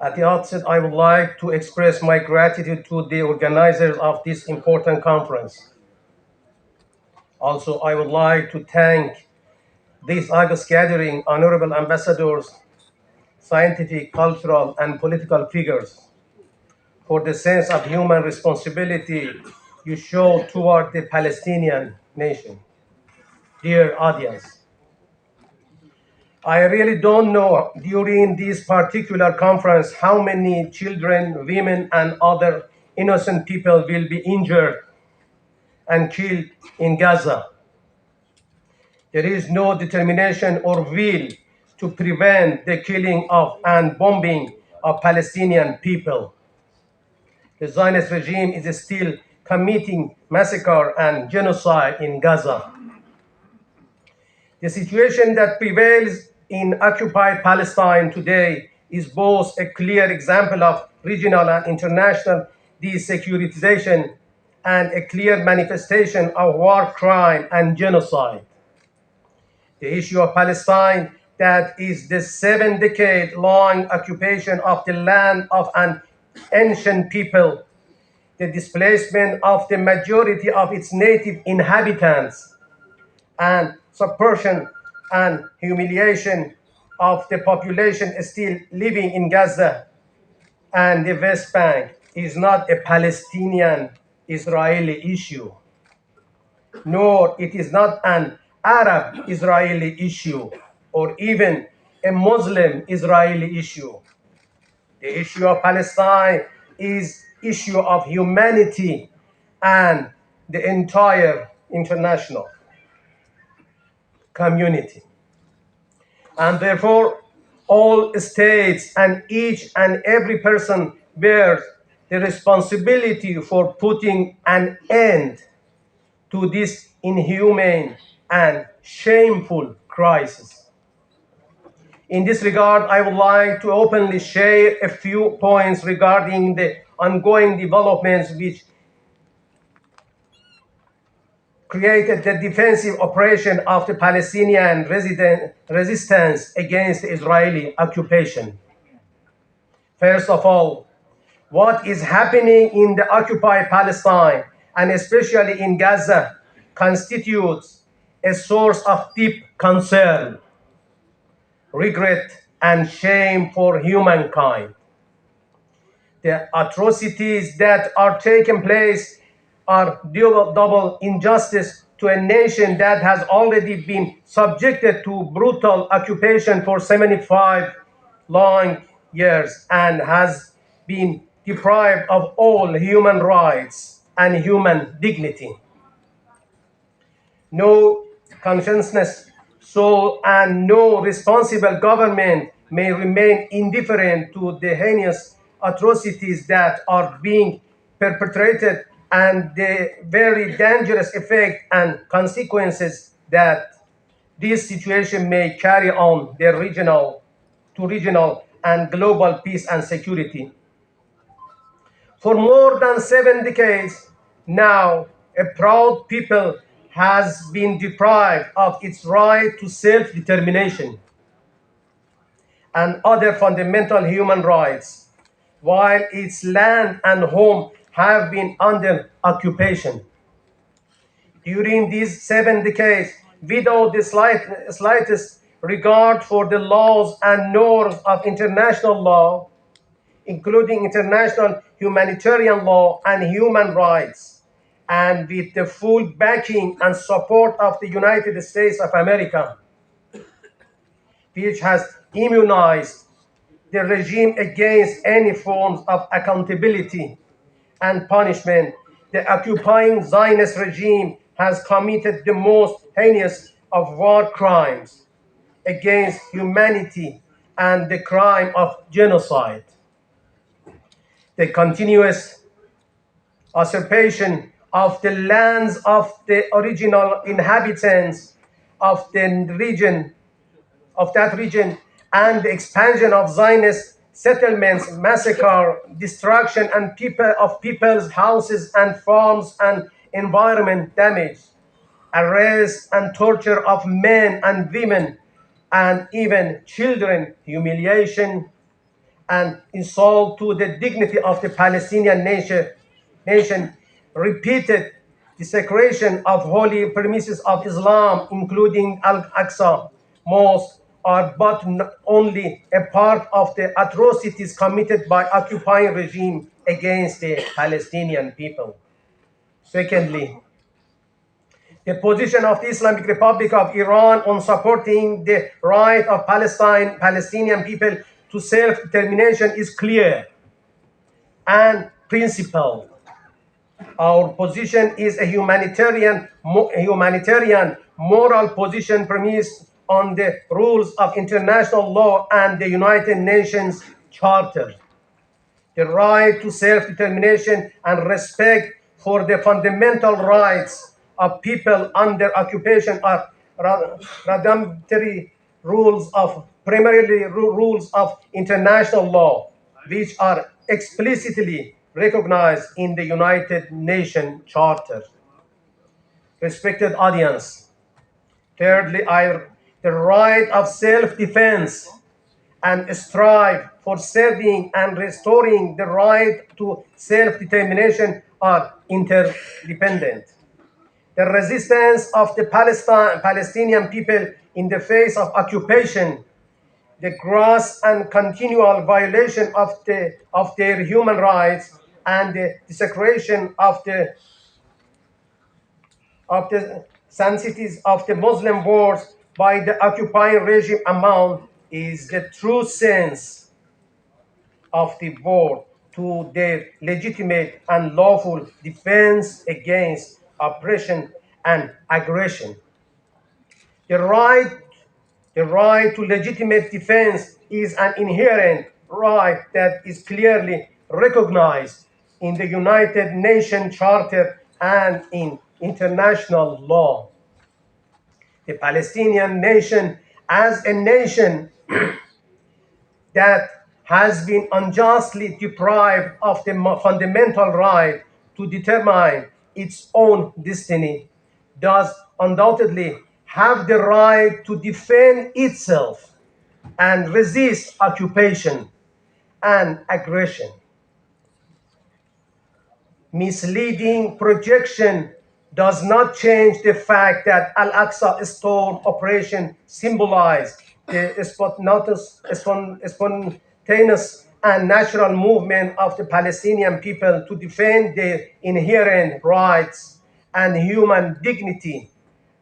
At the outset, I would like to express my gratitude to the organizers of this important conference. Also, I would like to thank this August gathering honorable ambassadors, scientific, cultural, and political figures for the sense of human responsibility you show toward the Palestinian nation. Dear audience, I really don't know during this particular conference how many children, women, and other innocent people will be injured and killed in Gaza. There is no determination or will to prevent the killing of and bombing of Palestinian people. The Zionist regime is still committing massacre and genocide in Gaza. The situation that prevails in occupied Palestine today is both a clear example of regional and international desecuritization and a clear manifestation of war crime and genocide. The issue of Palestine, that is the 7-decade-long occupation of the land of an ancient people, the displacement of the majority of its native inhabitants, and suppression and humiliation of the population still living in Gaza and the West Bank is not a Palestinian-Israeli issue, nor it is not an Arab-Israeli issue, or even a Muslim-Israeli issue. The issue of Palestine is issue of humanity and the entire international community. And therefore, all states and each and every person bears the responsibility for putting an end to this inhumane and shameful crisis. In this regard, I would like to openly share a few points regarding the ongoing developments which created the defensive operation of the Palestinian resistance against the Israeli occupation. First of all, what is happening in the occupied Palestine, and especially in Gaza, constitutes a source of deep concern, regret, and shame for humankind. The atrocities that are taking place are double injustice to a nation that has already been subjected to brutal occupation for 75 long years and has been deprived of all human rights and human dignity. No conscientious soul and no responsible government may remain indifferent to the heinous atrocities that are being perpetrated and the very dangerous effect and consequences that this situation may carry on the regional and global peace and security. For more than 7 decades now, a proud people has been deprived of its right to self-determination and other fundamental human rights, while its land and home have been under occupation. During these 7 decades, without the slightest regard for the laws and norms of international law, including international humanitarian law and human rights, and with the full backing and support of the United States of America, which has immunized the regime against any forms of accountability and punishment, the occupying Zionist regime has committed the most heinous of war crimes against humanity and the crime of genocide. The continuous usurpation of the lands of the original inhabitants of that region, and the expansion of Zionist settlements, massacre, destruction and people's houses and farms and environment damage, arrest and torture of men and women and even children, humiliation and insult to the dignity of the Palestinian nation, repeated desecration of holy premises of Islam, including Al-Aqsa Mosque, are but only a part of the atrocities committed by occupying regime against the Palestinian people. Secondly, the position of the Islamic Republic of Iran on supporting the right of Palestinian people to self-determination is clear and principled. Our position is a humanitarian moral position premised on the rules of international law and the United Nations Charter. The right to self-determination and respect for the fundamental rights of people under occupation are rudimentary rules of primarily rules of international law, which are explicitly recognized in the United Nations Charter. Respected audience, thirdly, the right of self-defense and strive for serving and restoring the right to self-determination are interdependent. The resistance of the Palestinian people in the face of occupation, the gross and continual violation of their human rights, and the desecration of the sanctities of the Muslim world by the occupying regime amount is the true sense of the word to their legitimate and lawful defense against oppression and aggression. The right, the right to legitimate defense is an inherent right that is clearly recognized in the United Nations Charter and in international law. The Palestinian nation, as a nation that has been unjustly deprived of the fundamental right to determine its own destiny, does undoubtedly have the right to defend itself and resist occupation and aggression. Misleading projection does not change the fact that Al-Aqsa storm operation symbolized the spontaneous and natural movement of the Palestinian people to defend their inherent rights and human dignity,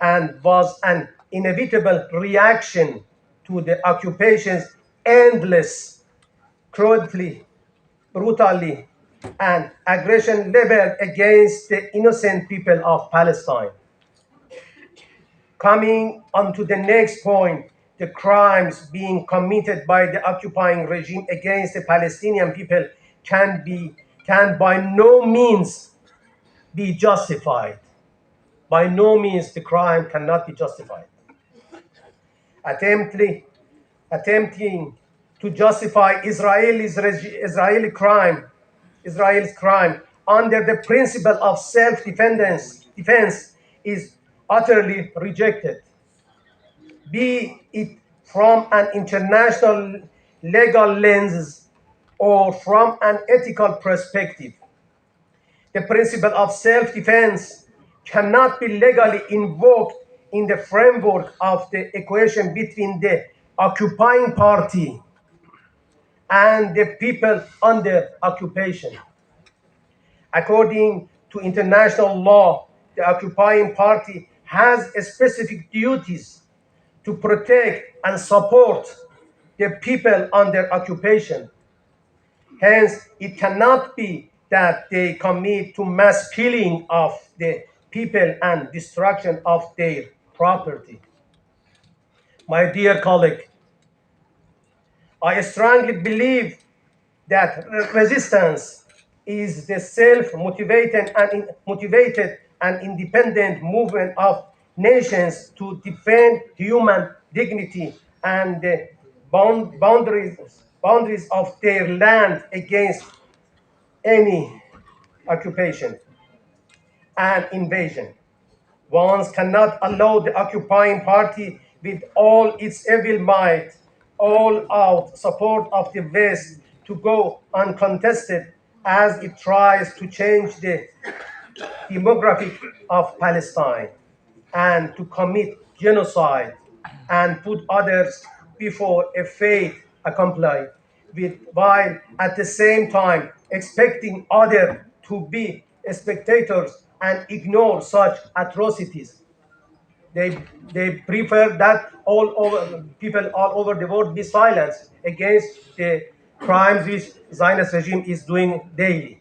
and was an inevitable reaction to the occupation's endless cruelty, brutally, and aggression leveled against the innocent people of Palestine. Coming on to the next point, the crimes being committed by the occupying regime against the Palestinian people can by no means be justified. By no means the crime cannot be justified. Attempting to justify Israel's crime under the principle of self-defense is utterly rejected, be it from an international legal lens or from an ethical perspective. The principle of self-defense cannot be legally invoked in the framework of the equation between the occupying party and the people under occupation. According to international law, the occupying party has specific duties to protect and support the people under occupation. Hence, it cannot be that they commit to mass killing of the people and destruction of their property. My dear colleague, I strongly believe that resistance is the motivated and independent movement of nations to defend human dignity and the boundaries of their land against any occupation and invasion. One cannot allow the occupying party with all its evil might, all out support of the West to go uncontested as it tries to change the demographic of Palestine and to commit genocide and put others before a fate accomplished with, while at the same time expecting others to be spectators and ignore such atrocities. They prefer that all over people all over the world be silent against the crimes which Zionist regime is doing daily.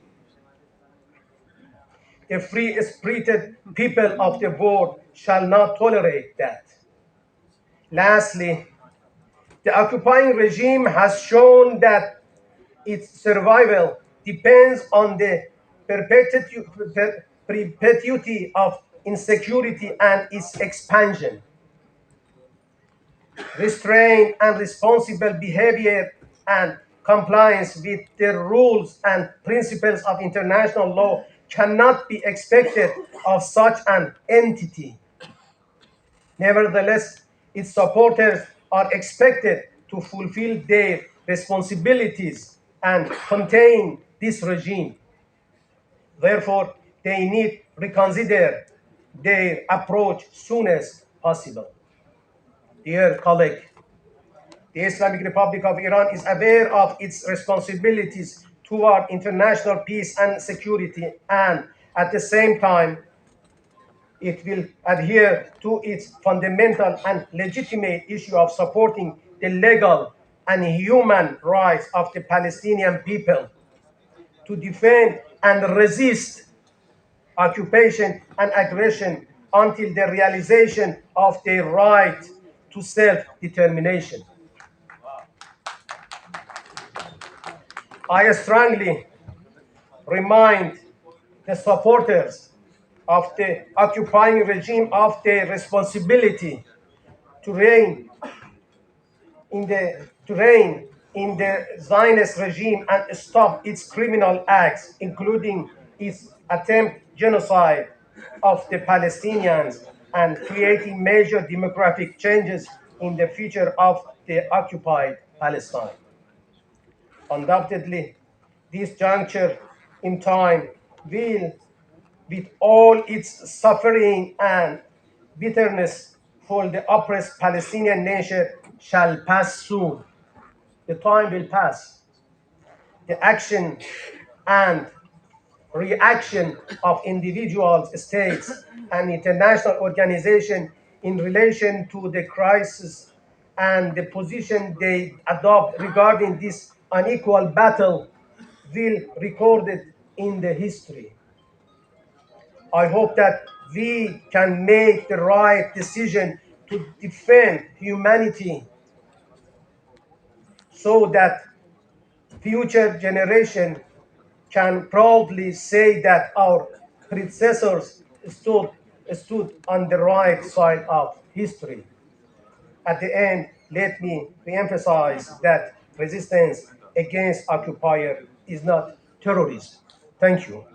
The free-spirited people of the world shall not tolerate that. Lastly, the occupying regime has shown that its survival depends on the perpetuity of insecurity and its expansion. Restraint and responsible behavior and compliance with the rules and principles of international law cannot be expected of such an entity. Nevertheless, its supporters are expected to fulfill their responsibilities and contain this regime. Therefore, they need reconsider their approach soon as possible. Dear colleague, the Islamic Republic of Iran is aware of its responsibilities toward international peace and security, and at the same time, it will adhere to its fundamental and legitimate issue of supporting the legal and human rights of the Palestinian people to defend and resist occupation and aggression until the realization of their right to self-determination. I strongly remind the supporters of the occupying regime of their responsibility to reign in the Zionist regime and stop its criminal acts, including its attempt genocide of the Palestinians and creating major demographic changes in the future of the occupied Palestine. Undoubtedly, this juncture in time will, with all its suffering and bitterness for the oppressed Palestinian nation, shall pass soon. The time will pass. The action and reaction of individuals, states, and international organizations in relation to the crisis and the position they adopt regarding this unequal battle will record it in the history. I hope that we can make the right decision to defend humanity so that future generation can proudly say that our predecessors stood on the right side of history. At the end, let me reemphasize that resistance against occupier is not terrorism. Thank you.